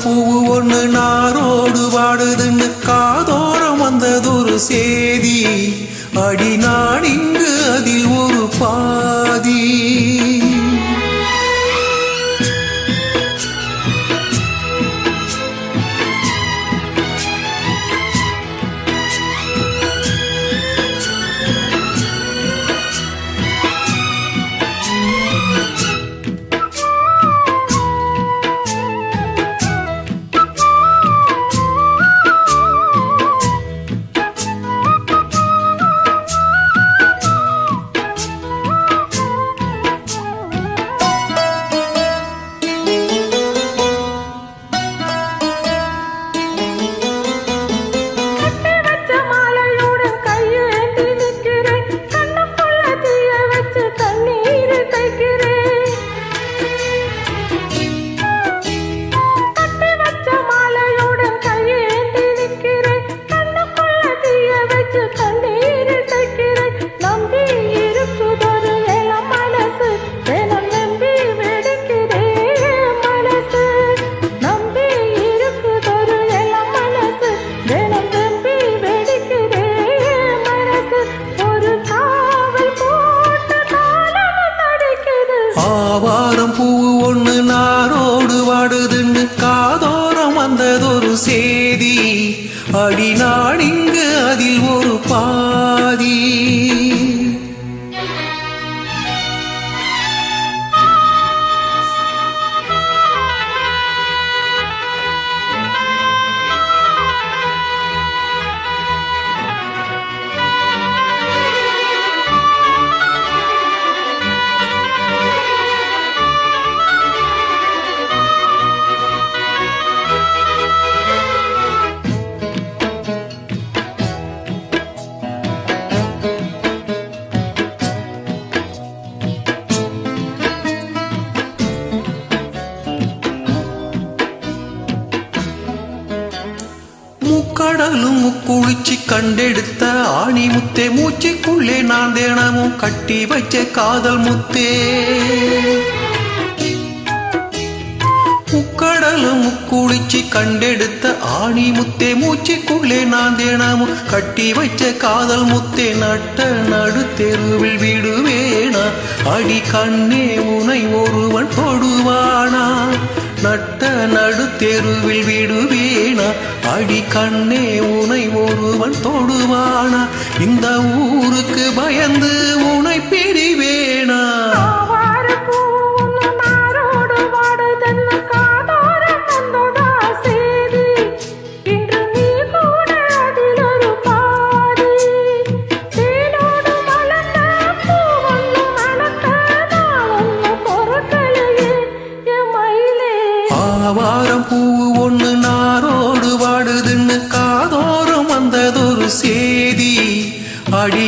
பூவு ஒண்ணு நாரோடு வாடுதுன்னு காதோரம் வந்ததொரு சேதி. அடி நான் இங்கு அதில் ஒரு பாதி. ஆவாரம் பூவு ஒண்ணு நாரோடு வாடுதுன்னு காதோரம் வந்ததொரு சேதி. அடி நான் இங்கு அதில் ஒரு பாதி. கடலும் முக்குளிச்சு கண்டெடுத்த ஆணி முத்தே, மூச்சுக்குள்ளே நான் தினமும் கட்டி வச்ச காதல் முத்தே. முக்கடலும் முக்குளிச்சு கண்டெடுத்த ஆணி முத்தே, மூச்சுக்குள்ளே நான் தினமும் கட்டி வச்ச காதல் முத்தே. நட்ட நடு தெருவில் விடுவேனா அடி கண்ணே உனை ஒருவன் தொடுவானா. நட்ட நடு தெருவில் விடுவேனா அடி கண்ணே உனை ஒருவன் தொடுவானா. இந்த ஊருக்கு பயந்து உனை பிரிவேனா. ஆவாரம் பூவு ஒண்ணு நாரோடு வாடுதுன்னு காதோரம் வந்ததொரு சேதி. அடி